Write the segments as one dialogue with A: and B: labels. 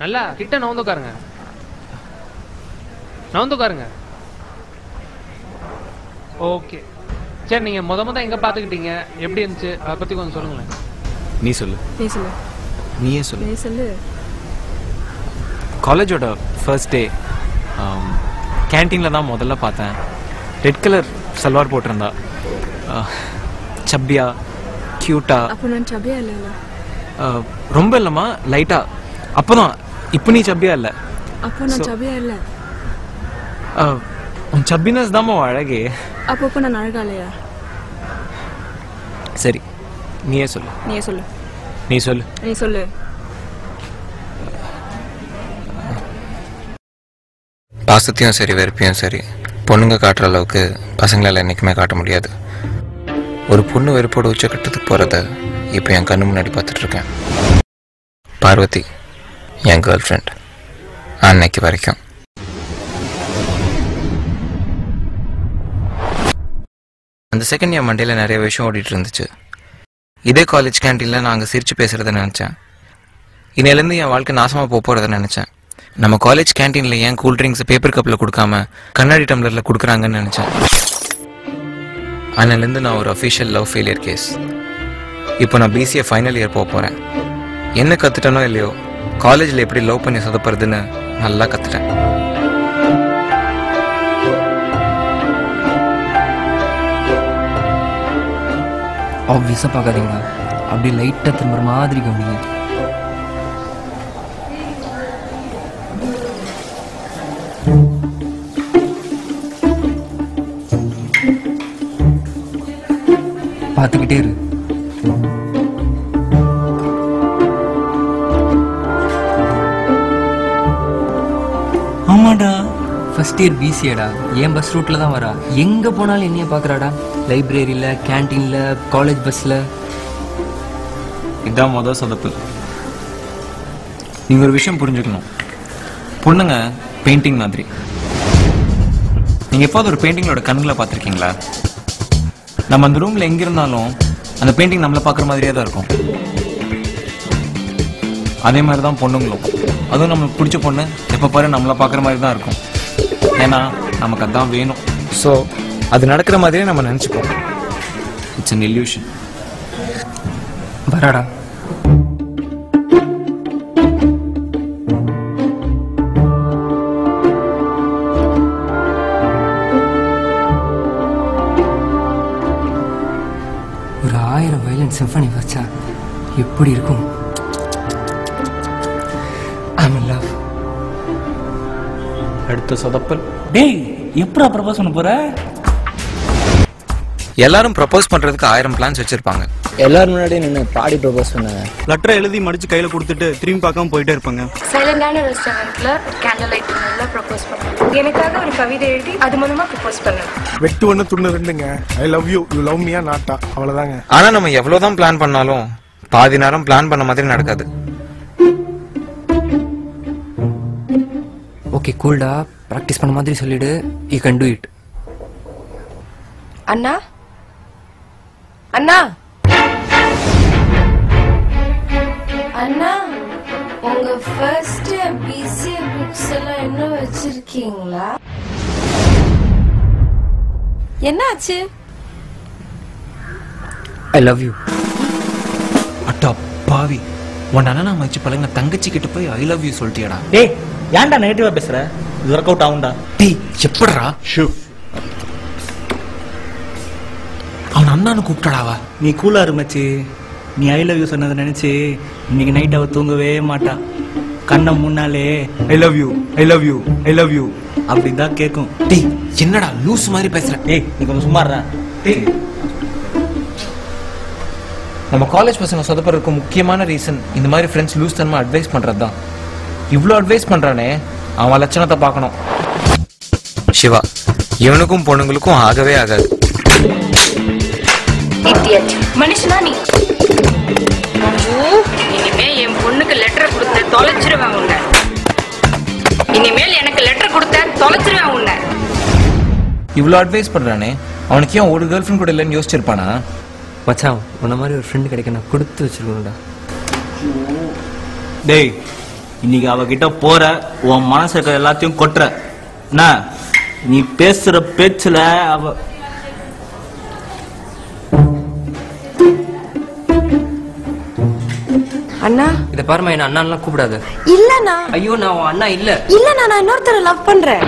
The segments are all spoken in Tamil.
A: நல்லா கிட்ட நவுந்து உட்காருங்க. நவுந்து உட்காருங்க. ஓகே சரி, நீங்க முத எங்க பாத்துக்கிட்டீங்க, எப்படி இருந்துச்சு, அதை பத்தி கொஞ்சம் சொல்லுங்களேன்.
B: நீ சொல்லு.
C: நீ சொல்லு.
B: நீயே சொல்லு.
C: நீ சொல்லு.
B: காலேஜோட ஃபர்ஸ்ட் டே கேன்டீனில் தான் முதல்ல பார்த்தேன். ரெட் கலர் சல்வார் போட்டிருந்தா, சப்பியா க்யூட்டா.
C: அப்போ நான் சப்பியா இல்லைல்ல?
B: ரொம்ப இல்லைம்மா, லைட்டா. அப்போதான். இப்போ நீ சப்பியா இல்லை.
C: அப்போ நான் சப்பியா இல்லை.
B: உன் சப்பினஸ் தாம்மா அழகே.
C: அப்போ நான் அழகா இல்லையா?
B: சரி நீயே சொல்லு.
C: நீயே சொல்லு.
B: நீ சொல்லு.
C: நீ சொல்லு.
D: பாசத்தையும் சரி வெறுப்பையும் சரி பொண்ணுங்க காட்டுற அளவுக்கு பசங்களால் என்றைக்குமே காட்ட முடியாது. ஒரு பொண்ணு வெறுப்போட உச்சக்கட்டத்துக்கு போகிறத இப்போ என் கண்ணு முன்னாடி பார்த்துட்ருக்கேன். பார்வதி என் கேர்ள் ஃப்ரெண்ட் அன்னைக்கு வரைக்கும். அந்த செகண்ட் இயர் மண்டேல நிறைய விஷயம் ஓடிட்டு இருந்துச்சு. இதே காலேஜ் கேன்டீனில் நான் அங்கே சிரித்து பேசுகிறத நினச்சேன். இன்னையிலேருந்து என் வாழ்க்கை நாசமாக போகிறத நினச்சேன். நம்ம காலேஜ் கேன்டீனில் ஏன் கூல் ட்ரிங்க்ஸ் பேப்பர் கப்பில் கொடுக்காம கண்ணாடி டம்ளரில் கொடுக்குறாங்கன்னு நினச்சேன். அதனாலேருந்து நான் ஒரு அஃபிஷியல் லவ் ஃபெயிலியர் கேஸ். இப்போ நான் பிசிஏ ஃபைனல் இயர் போகிறேன். என்ன கற்றுட்டனோ இல்லையோ, காலேஜில் எப்படி லவ் பண்ணி சொதப்புறதுன்னு நல்லா கற்றுட்டேன்.
E: ஆப்வியஸாக பார்க்காதீங்களா, அப்படி லைட்டாக திரும்புற மாதிரி கவனிங்க. பார்த்துக்கிட்டே இரு. ஆமாடா, ஃபர்ஸ்ட் இயர் பிசிஏடா. என் பஸ் ரூட்டில் தான் வரா. எங்கே போனாலும் என்னைய பார்க்குறாடா. லைப்ரரியில், கேன்டீனில், காலேஜ் பஸ்ஸில்.
B: இதான் மொதல் சொதப்பு. நீங்கள் ஒரு விஷயம் புரிஞ்சுக்கணும். பொண்ணுங்க பெயிண்டிங் மாதிரி. நீங்கள் எப்போது ஒரு பெயிண்டிங்களோட கண்களை பார்த்துருக்கீங்களா? நம்ம அந்த ரூமில் எங்கே இருந்தாலும் அந்த பெயிண்டிங் நம்மளை பார்க்குற மாதிரியே தான் இருக்கும். அதே மாதிரி தான் பொண்ணுங்களும். அதுவும் நம்மளுக்கு பிடிச்ச பொண்ணு எப்போ பாரு நம்மளை பார்க்குற மாதிரி தான் இருக்கும். ஏன்னா நமக்கு அதான் வேணும். ஸோ அது நடக்கிற மாதிரியே நம்ம நினச்சிப்போம். It's an illusion.
E: வராடா. ஒரு 1000 வயலின் சிம்பனி வச்சா எப்படி இருக்கும்? I'm in love.
B: அடுத்த சொதப்பல்.
F: டேய், எப்படா ப்ரப்போஸ் பண்ண போற?
D: எல்லாரும் ப்ரப்போஸ் பண்றதுக்கு 1000 பிளான்ஸ் வச்சிருப்பாங்க.
G: எல்லாரும் முன்னாடி நின்று பாடி ப்ரப்போஸ் பண்ணாங்க.
H: லெட்டரை எழுதி மடிச்சு கையில கொடுத்துட்டு திரும்பி பார்க்காம போயிட்டே இருப்பாங்க.
C: சைலண்டான ரெஸ்டாரண்ட்ல கேண்டில் லைட் டின்னர்ல ப்ரப்போஸ் பண்ணாங்க. எனக்காக ஒரு கவிதை எழுதி அது மூலமா ப்ரப்போஸ் பண்ணாங்க.
I: வெட்டு ஒன்று துண்ணு ரெண்டுங்க. I love you, you love மீயா நாட்டா, அவ்வளவுதாங்க.
D: ஆனா நம்ம எவ்வளவுதான் பிளான் பண்ணாலும் பாதி நேரம் பிளான் பண்ண மாதிரி நடக்காது.
E: ஓகே கூல்டா, ப்ராக்டிஸ் பண்ண மாதிரி சொல்லிடு. You can do it.
C: அண்ணா அண்ணா
J: அண்ணா, உங்க ஃபர்ஸ்ட் பிசிஏ புக்ஸ் எல்லாம் இன்னும் வச்சிருக்கீங்களா? என்னாச்சு?
E: I love you.
B: அட்டா பாவி, உன் அண்ணா மதிச்சு பழங்க தங்கச்சி கிட்ட போய் ஐ லவ் யூ சொல்லிட்டியாடா?
F: டேய், ஏன்டா நெகட்டிவா பேசுற? இது ஒர்க் அவுட் ஆகும்டா.
B: டேய் எப்படா? அவன் அண்ணான்னு கூப்பிட்டாடாவா?
F: நீ கூலா இருமச்சு. நீ ஐ லவ் யூ சொன்னதை நினைச்சு இன்னைக்கு நைட் அவ தூங்கவே மாட்டா. கண்ணை முன்னாலே ஐ love you, I love you, I love you அப்படிதான் கேட்கும்.
B: டேய் என்னடா லூஸ் மாதிரி பேசுற?
F: டேய் நீ கொஞ்சம் சும்மாறா.
B: டேய், நம்ம காலேஜ் பசங்க சொதப்படுறதுக்கு முக்கியமான ரீசன் இந்த மாதிரி ஃப்ரெண்ட்ஸ் லூஸ் தனமா அட்வைஸ் பண்றது தான். இவ்வளோ அட்வைஸ் பண்றானே, அவன் லட்சணத்தை பார்க்கணும்.
D: சிவா, இவனுக்கும் பொண்ணுங்களுக்கும் ஆகவே ஆகாது.
C: மனுஷனா நீ? இனிமே என் பொண்ணுக்கு லெட்டர் கொடுத்த தொலைச்சிருவேன் உன்னை. இனிமேல் எனக்கு லெட்டர் கொடுத்த தொலைச்சிருவேன் உன்னை.
B: இவ்வளோ அட்வைஸ் பண்றானே, அவனுக்கு ஏன் ஒரு கேர்ள் ஃப்ரெண்ட் கூட இல்லைன்னு யோசிச்சிருப்பானா?
E: மச்சான், உன்ன மாதிரி ஒரு ஃப்ரெண்டு கிடைக்க நான் கொடுத்து வச்சிருக்கணும்டா.
F: டேய், இன்னைக்கு அவகிட்ட போற உன் மனசு இருக்கிற எல்லாத்தையும் கொட்டுற என்ன நீ பேசுற பேச்சுல அவ
J: அண்ணா
E: இத பாருமா என்ன அண்ணாலாம் கூப்பிடாத.
J: இல்லண்ணா.
E: ஐயோ நான் உன் அண்ணா இல்ல.
J: இல்லண்ணா நான் இன்னொருத்தரை லவ் பண்றேன்.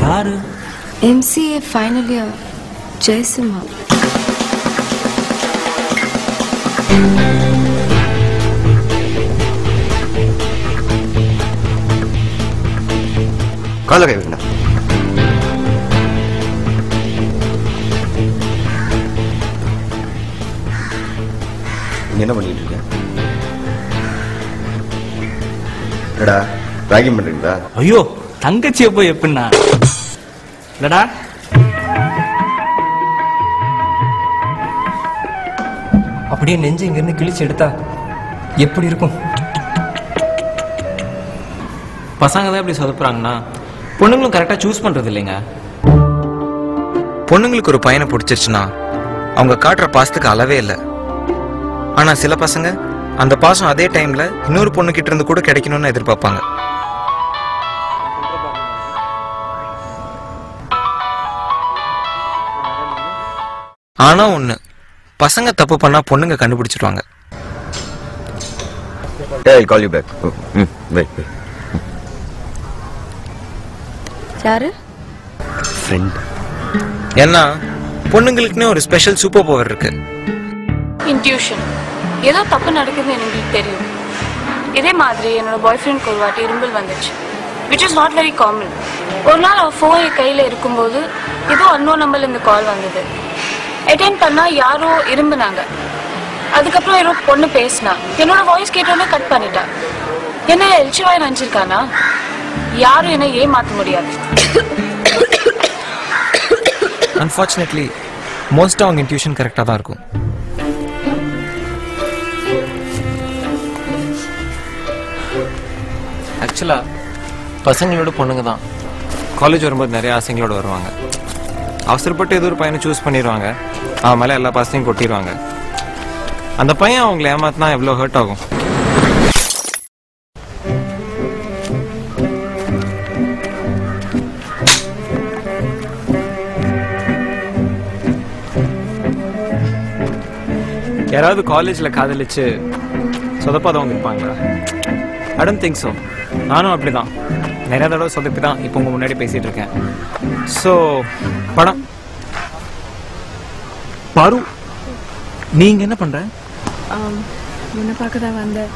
F: யாரு?
J: MCA final year Jayasimha.
K: கால கை வைக்கணும். என்ன பண்ணிட்டு இருக்க? என்னடா ராகிங் பண்றீங்களா?
F: ஐயோ தங்கச்சியை போய் எப்படின்னா இல்லடா
E: அப்படியே நெஞ்சு இங்க இருந்து கிழிச்சு எடுத்தா எப்படி இருக்கும்?
B: பசங்க தான் இப்படி சொதப்புறாங்கன்னா பொண்ணுங்களும் கரெக்டாக சூஸ் பண்றது இல்லைங்க.
D: பொண்ணுங்களுக்கு ஒரு பையனை பிடிச்சிருச்சுன்னா அவங்க காட்டுற பாசத்துக்கு அளவே இல்லை. ஆனா சில பசங்க அந்த பாசம் அதே டைம்ல இன்னொரு பொண்ணு கிட்ட இருந்து கூட கிடைக்கணும்னு எதிர்பார்ப்பாங்க. ஆனா ஒண்ணு, பசங்க தப்பு பண்ணா பொண்ணுங்க கண்டுபிடிச்சிருவாங்க.
K: I'll call you back. Wait.
J: யாரு?
K: Friend.
D: ஏன்னா பொண்ணுங்களுக்குன்னே ஒரு ஸ்பெஷல் சூப்பர் பவர் இருக்கு.
C: இன்ட்யூஷன். ஏதோ தப்பு நடக்குதுன்னு எனக்கு தெரியும். இதே மாதிரி என்னோட பாய் ஃப்ரெண்ட்க்கு ஒரு வாட்டி இரும்பல் வந்துச்சு, which is not very common. ஒரு நாள் அவள் ஃபோன் என் கையில் இருக்கும்போது ஏதோ அன்னோன் நம்பர்ல இந்த கால் வந்தது. அட்டென்ட் பண்ணா யாரோ இரும்புனாங்க. அதுக்கப்புறம் யாரோ பொண்ணு பேசினா. என்னோட வாய்ஸ் கேட்டோன்னே கட் பண்ணிட்டா. என்ன எல்ச்சிவாய் நினைச்சிருக்கானா? யாரும் என்ன ஏமாற்ற முடியாது.
D: அன்ஃபார்ச்சுனேட்லி மோஸ்ட் அவங்க இன்ட்யூஷன் கரெக்டாக தான் இருக்கும்.
B: ஆக்சுவலாக பசங்களோட பொண்ணுங்க தான் காலேஜ் வரும்போது நிறைய ஆசைங்களோட வருவாங்க. அவசரப்பட்டு ஏதோ ஒரு பையனை சூஸ் பண்ணிடுவாங்க. அவன் மேலே எல்லா பாசத்தையும் கொட்டிடுவாங்க. அந்த பையன் அவங்களை ஏமாத்தினா எவ்வளோ ஹர்ட் ஆகும். யாராவது காலேஜில் காதலிச்சு சொதப்பாதவங்க இருப்பாங்களா? I don't think so. நானும் அப்படிதான் நிறைய தடவை சொதப்பி தான் இப்போ உங்க முன்னாடி பேசிட்டு இருக்கேன். ஸோ படம் பாரு, நீங்க என்ன பண்ற?
L: உன்னை பார்க்க தான் வந்தேன்.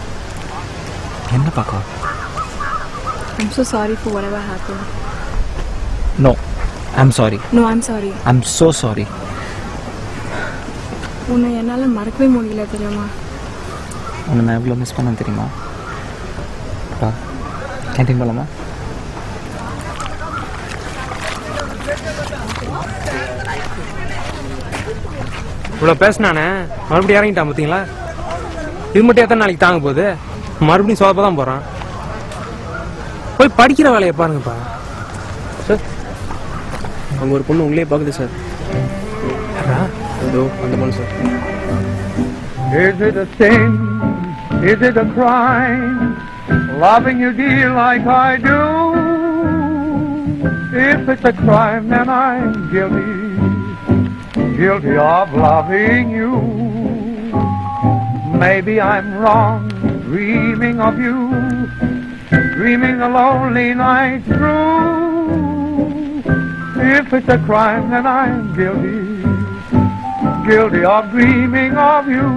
B: என்ன பார்க்க?
L: I'm so sorry for whatever happened.
B: No, I'm sorry.
L: No, I'm sorry.
B: I'm so sorry.
L: உன்னை என்னால் மறக்கவே முடியல தெரியுமா?
B: உன்னை நான் எவ்வளோ மிஸ் பண்ண தெரியுமா? கேன்டீன் போகலாமா?
A: இவ்வளோ பேசினானே மறுபடியும் இறங்கிட்டான் பார்த்தீங்களா? இது மட்டும் எத்தனை நாளைக்கு தாங்க போகுது? மறுபடியும் சோதப்ப தான் போகிறான். போய் படிக்கிற வேலையை பாருங்கப்பா சார். அங்கே ஒரு பொண்ணு உங்களே பார்க்குது சார். இதோ அந்த பொண்ணு sir.
M: Is it a sin? Is it a crime? Loving you dear like I do. If it's a crime, then I'm guilty. Guilty of loving you. Maybe I'm wrong, dreaming of you, dreaming the lonely night through. If it's a crime, then I'm guilty. Guilty of dreaming of you.